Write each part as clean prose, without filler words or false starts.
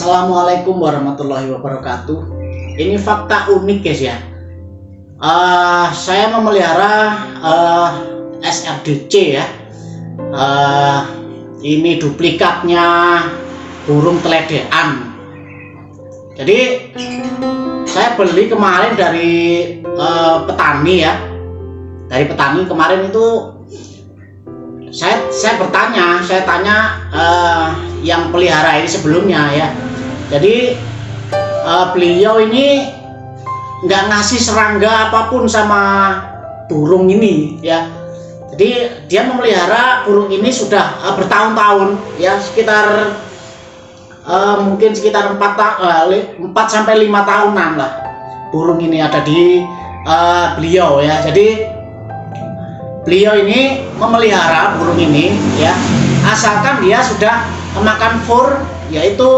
Assalamualaikum warahmatullahi wabarakatuh. Ini fakta unik guys ya. Saya memelihara SRDC ya. Ini duplikatnya burung teledean. Jadi saya beli kemarin dari petani ya. Dari petani kemarin itu saya tanya yang pelihara ini sebelumnya ya. Jadi beliau ini nggak ngasih serangga apapun sama burung ini ya. Jadi dia memelihara burung ini sudah bertahun-tahun ya, sekitar mungkin sekitar 4 sampai 5 tahunan lah burung ini ada di beliau ya. Jadi beliau ini memelihara burung ini ya, asalkan dia sudah memakan fur, yaitu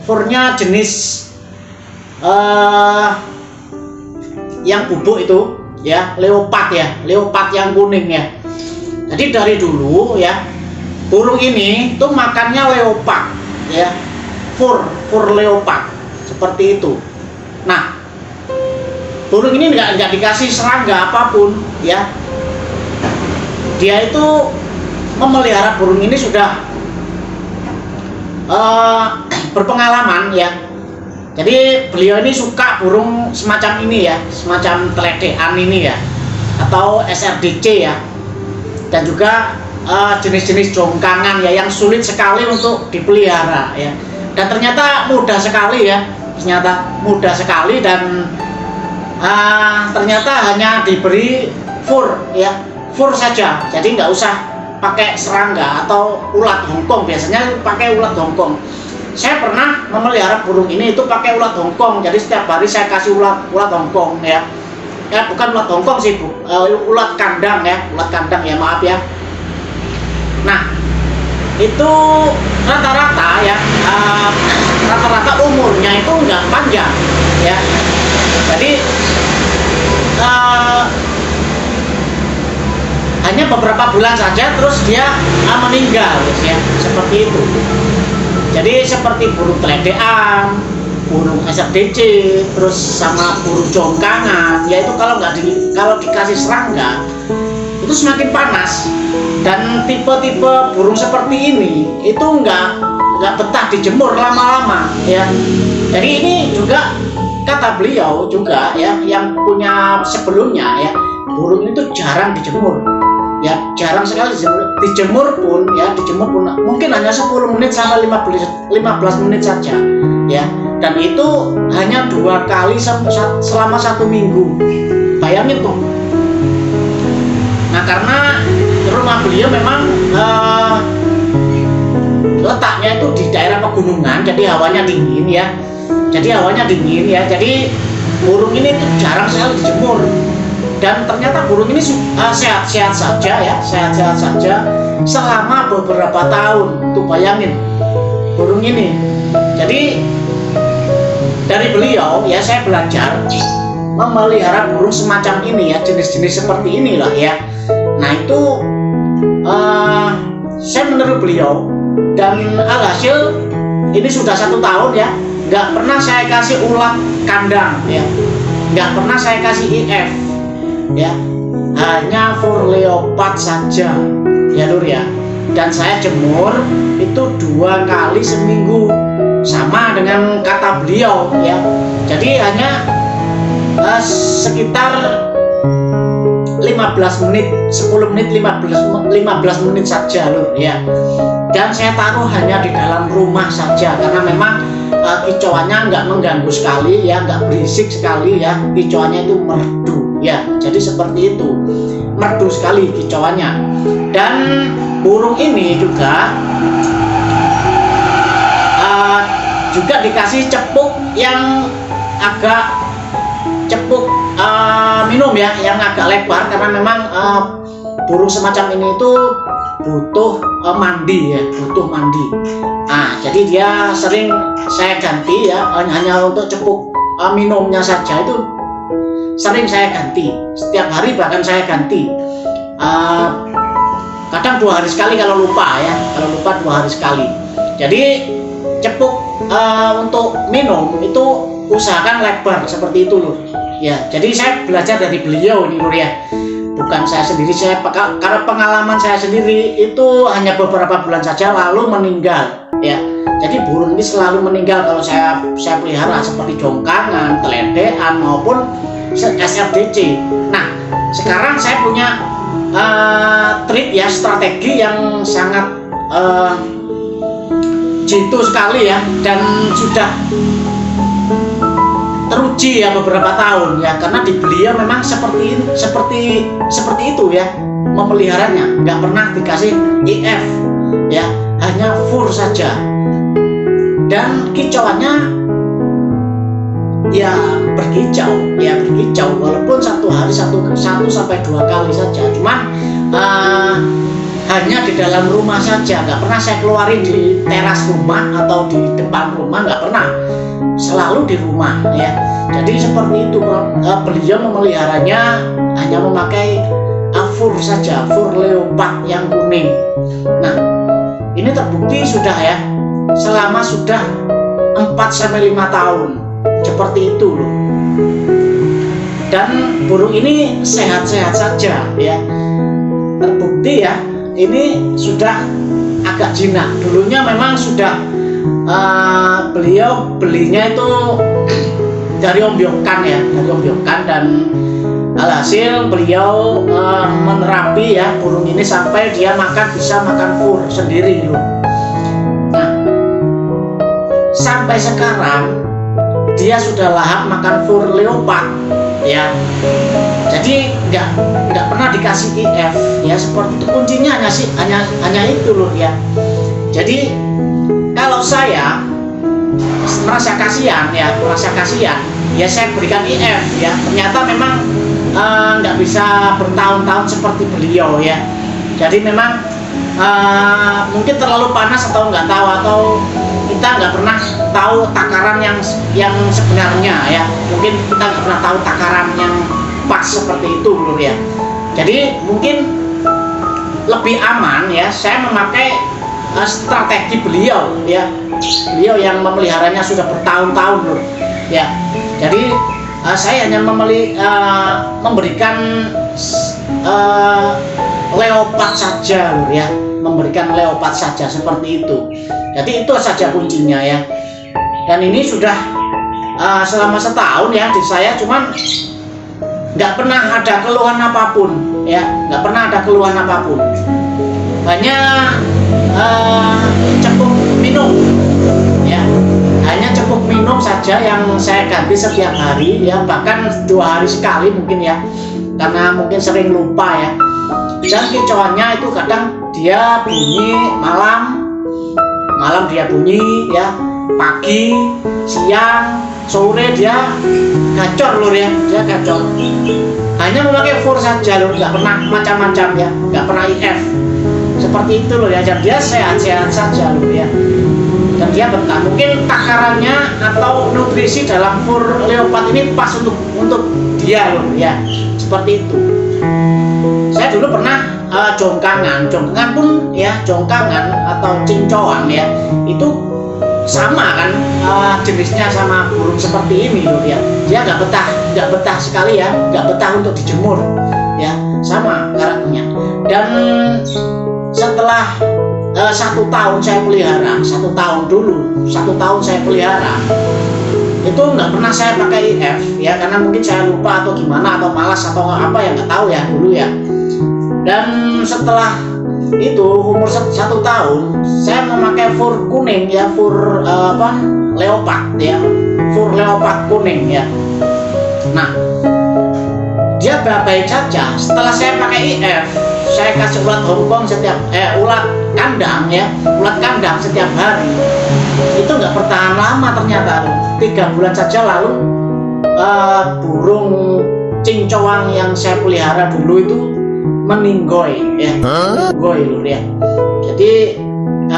furnya jenis yang bubuk itu ya, leopard yang kuning ya. Jadi dari dulu ya burung ini tuh makannya leopard ya, fur leopard seperti itu. Nah, burung ini nggak dikasih serangga apapun ya. Dia itu memelihara burung ini sudah berpengalaman ya. Jadi beliau ini suka burung semacam ini ya, semacam teledean ini ya, atau SRDC ya, dan juga jenis-jenis jongkangan ya yang sulit sekali untuk dipelihara ya. Dan ternyata mudah sekali ya, dan ternyata hanya diberi fur ya, fur saja. Jadi nggak usah pakai serangga atau ulat Hongkong, biasanya pakai ulat Hongkong. Saya pernah memelihara burung ini itu pakai ulat Hongkong. Jadi setiap hari saya kasih ulat Hongkong ya. Ya bukan ulat Hongkong sih Bu, ulat kandang ya, maaf ya. Nah, itu rata-rata ya, rata-rata umurnya itu nggak panjang ya. Jadi hanya beberapa bulan saja terus dia meninggal ya, seperti itu. Jadi seperti burung teledean, burung SRDC, terus sama burung jongkangan, yaitu kalau dikasih serangga itu semakin panas. Dan tipe-tipe burung seperti ini itu nggak betah dijemur lama-lama ya. Jadi ini juga kata beliau juga ya, yang punya sebelumnya ya, burung itu jarang dijemur ya, jarang sekali dijemur pun mungkin hanya 10 menit sampai 15 menit saja ya, dan itu hanya 2 kali selama 1 minggu. Bayangin tuh. Nah, karena rumah beliau memang letaknya itu di daerah pegunungan, jadi hawanya dingin ya. Jadi burung ini tuh jarang sekali dijemur. Dan ternyata burung ini sehat-sehat saja selama beberapa tahun. Tuh bayangin burung ini. Jadi dari beliau ya saya belajar memelihara burung semacam ini ya, jenis-jenis seperti inilah ya. Nah itu saya meniru beliau, dan alhasil ini sudah 1 tahun ya, nggak pernah saya kasih ulat kandang ya, nggak pernah saya kasih IF ya, hanya fur leopard saja ya Lur ya. Dan saya jemur itu 2 kali seminggu, sama dengan kata beliau ya. Jadi hanya sekitar 15 menit, 10 menit, 15 menit saja Lur ya. Dan saya taruh hanya di dalam rumah saja, karena memang kicauannya nggak mengganggu sekali ya, nggak berisik sekali ya, kicauannya itu merdu ya. Jadi seperti itu, merdu sekali kicauannya. Dan burung ini juga dikasih cepuk yang agak minum ya, yang agak lebar, karena memang burung semacam ini itu butuh mandi. Nah, jadi dia sering saya ganti ya, hanya untuk cepuk minumnya saja itu sering saya ganti, setiap hari bahkan saya ganti. Kadang 2 hari sekali kalau lupa ya, 2 hari sekali. Jadi cepuk untuk minum itu usahakan lebar seperti itu lur ya. Jadi saya belajar dari beliau ini lur ya, bukan saya sendiri. Karena pengalaman saya sendiri itu hanya beberapa bulan saja lalu meninggal ya. Jadi burung ini selalu meninggal kalau saya pelihara, seperti jongkangan, teledean maupun SRDC. Nah sekarang saya punya trik ya, strategi yang sangat jitu sekali ya, dan sudah teruji ya beberapa tahun ya, karena di beliau memang seperti itu ya memeliharanya, nggak pernah dikasih IF ya, hanya fur saja, dan kicauannya ya berkicau walaupun satu hari satu sampai 2 kali saja, cuman hanya di dalam rumah saja, nggak pernah saya keluarin di teras rumah atau di depan rumah, nggak pernah, selalu di rumah ya. Jadi seperti itu beliau memeliharanya hanya memakai fur saja, fur leopard yang kuning. Nah ini terbukti sudah ya, selama sudah 4-5 tahun seperti itu loh. Dan burung ini sehat-sehat saja ya, terbukti ya, ini sudah agak jinak. Dulunya memang sudah beliau belinya itu dari Om Byokan ya, dari Om Byokan, dan alhasil beliau menerapi ya burung ini sampai dia bisa makan fur sendiri loh. Nah sampai sekarang dia sudah lahap makan fur leopard ya. Jadi nggak pernah dikasih IF ya, seperti itu. Kuncinya hanya itu loh ya. Jadi kalau saya merasa kasihan ya saya berikan IF ya. Ternyata memang nggak bisa bertahun-tahun seperti beliau ya. Jadi memang mungkin terlalu panas atau nggak tahu, atau kita nggak pernah tahu takaran yang sebenarnya ya. Mungkin kita nggak pernah tahu takaran yang pas seperti itu lur ya. Jadi mungkin lebih aman ya saya memakai strategi beliau ya, beliau yang memeliharanya sudah bertahun-tahun lur ya. Jadi saya hanya memberikan leopard saja lur ya, memberikan leopard saja seperti itu. Jadi itu saja kuncinya ya. Dan ini sudah selama setahun ya di saya, cuman nggak pernah ada keluhan apapun ya, nggak pernah ada keluhan apapun. Hanya cepuk minum ya, hanya cepuk minum saja yang saya ganti setiap hari ya, bahkan 2 hari sekali mungkin ya, karena mungkin sering lupa ya. Dan kicauannya itu kadang dia bunyi malam dia bunyi ya, pagi, siang, sore dia gacor lur ya, dia gacor. Hanya memakai fur saja lur, nggak pernah macam-macam ya, nggak pernah IF seperti itu lur ya. Dan dia sehat-sehat saja lur ya, dan dia betah. Mungkin takarannya atau nutrisi dalam fur leopard ini pas untuk dia lur ya, seperti itu. Saya dulu pernah jongkangan pun ya, jongkangan atau cincauan ya, itu sama kan jenisnya sama burung seperti ini loh ya. Dia nggak betah sekali ya, nggak betah untuk dijemur ya, sama karakternya. Dan setelah 1 tahun saya pelihara, 1 tahun saya pelihara, itu nggak pernah saya pakai IF ya, karena mungkin saya lupa atau gimana, atau malas atau apa ya, nggak tahu ya dulu ya. Dan setelah itu umur 1 tahun saya memakai fur kuning ya, fur leopard ya, fur leopard kuning ya. Nah dia baik saja. Setelah saya pakai IF, saya kasih ulat Hongkong ulat kandang setiap hari, itu nggak bertahan lama ternyata. 3 bulan saja lalu burung cincauan yang saya pelihara dulu itu meninggoy ya, meninggoy lur ya. Jadi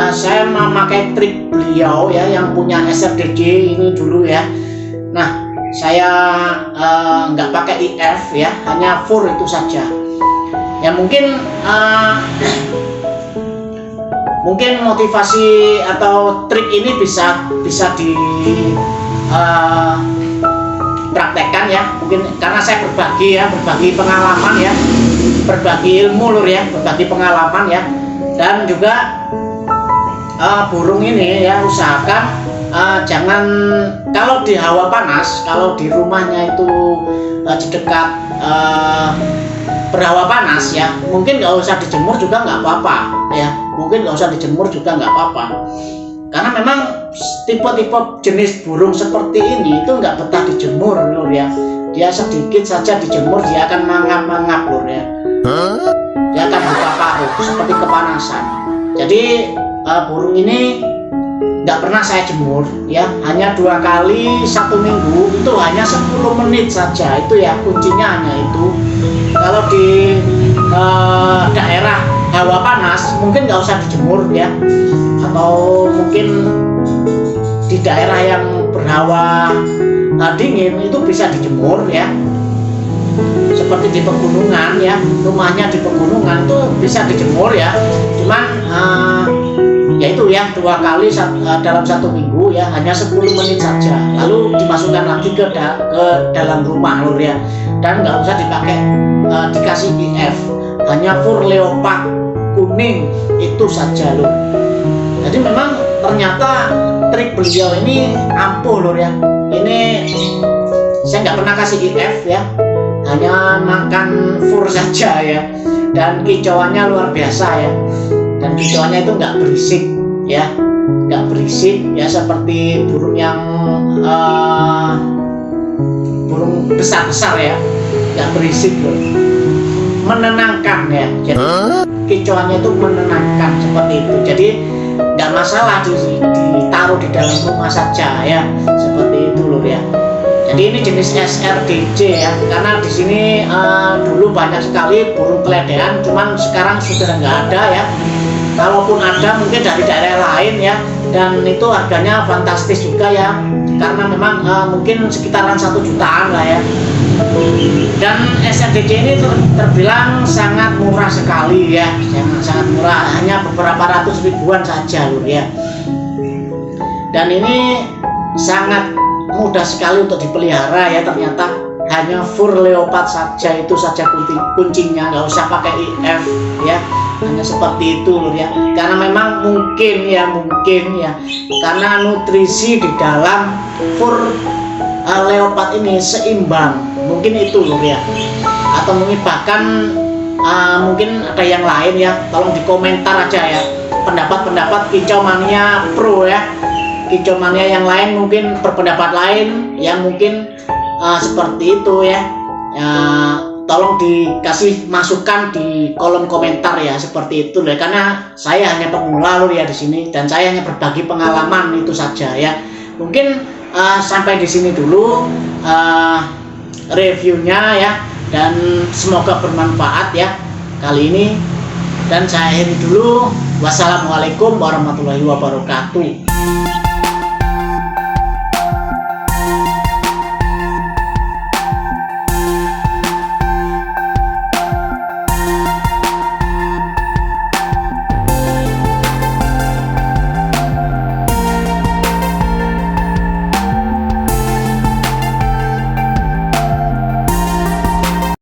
saya memakai trik beliau ya, yang punya SRDC ini dulu ya. Nah saya nggak pakai IF ya, hanya fur itu saja ya. Mungkin mungkin motivasi atau trik ini bisa di praktekkan ya, mungkin karena saya berbagi pengalaman ya, berbagi ilmu lur ya, berbagi pengalaman ya. Dan juga burung ini ya, usahakan jangan, kalau di hawa panas, kalau di rumahnya itu di dekat berhawa panas ya, mungkin nggak usah dijemur juga nggak apa-apa ya, mungkin nggak usah dijemur juga nggak apa-apa, karena memang tipe-tipe jenis burung seperti ini itu nggak betah dijemur lur ya. Dia sedikit saja dijemur dia akan mangap-mangap lur ya, dia akan buka paruh seperti kepanasan. Jadi burung ini nggak pernah saya jemur ya, hanya 2 kali 1 minggu, itu hanya 10 menit saja, itu ya kuncinya hanya itu. Kalau di daerah hawa panas mungkin nggak usah dijemur ya, atau mungkin di daerah yang berhawa dingin itu bisa dijemur ya, seperti di pegunungan ya, rumahnya di pegunungan itu bisa dijemur ya. Cuman ya itu ya 2 kali dalam 1 minggu ya, hanya 10 menit saja, lalu dimasukkan lagi ke dalam rumah lur ya. Dan nggak usah dipakai dikasih IF, hanya fur leopard kuning itu saja lur. Jadi memang ternyata trik beliau ini ampuh lur ya. Ini saya nggak pernah kasih IF ya, hanya makan fur saja ya, dan kicauannya luar biasa ya. Dan kicauannya itu nggak berisik ya, nggak berisik ya, seperti burung yang burung besar-besar ya, nggak berisik loh, menenangkan ya. Jadi kicauannya itu menenangkan seperti itu. Jadi nggak masalah ditaruh di dalam rumah saja ya, seperti itu loh ya. Jadi ini jenis SRDJ ya, karena di sini dulu banyak sekali burung keledean, cuman sekarang sudah nggak ada ya. Kalaupun ada mungkin dari daerah lain ya, dan itu harganya fantastis juga ya, karena memang mungkin sekitaran 1 jutaan lah ya. Dan SRDJ ini terbilang sangat murah sekali ya, sangat murah, hanya beberapa ratus ribuan saja loh ya. Dan ini sangat mudah sekali untuk dipelihara ya, ternyata hanya fur leopard saja, itu saja kuncinya, nggak usah pakai IF ya, hanya seperti itu loh ya. Karena memang mungkin ya karena nutrisi di dalam fur leopard ini seimbang, mungkin itu loh ya. Atau mungkin bahkan mungkin ada yang lain ya, tolong di komentar aja ya pendapat Kicau Mania Pro ya. Kicau Mania yang lain mungkin berpendapat lain yang mungkin seperti itu ya. Tolong dikasih masukan di kolom komentar ya, seperti itu ya. Karena saya hanya pemula lur ya di sini, dan saya hanya berbagi pengalaman itu saja ya. Mungkin sampai di sini dulu reviewnya ya, dan semoga bermanfaat ya kali ini. Dan saya akhiri dulu. Wassalamualaikum warahmatullahi wabarakatuh.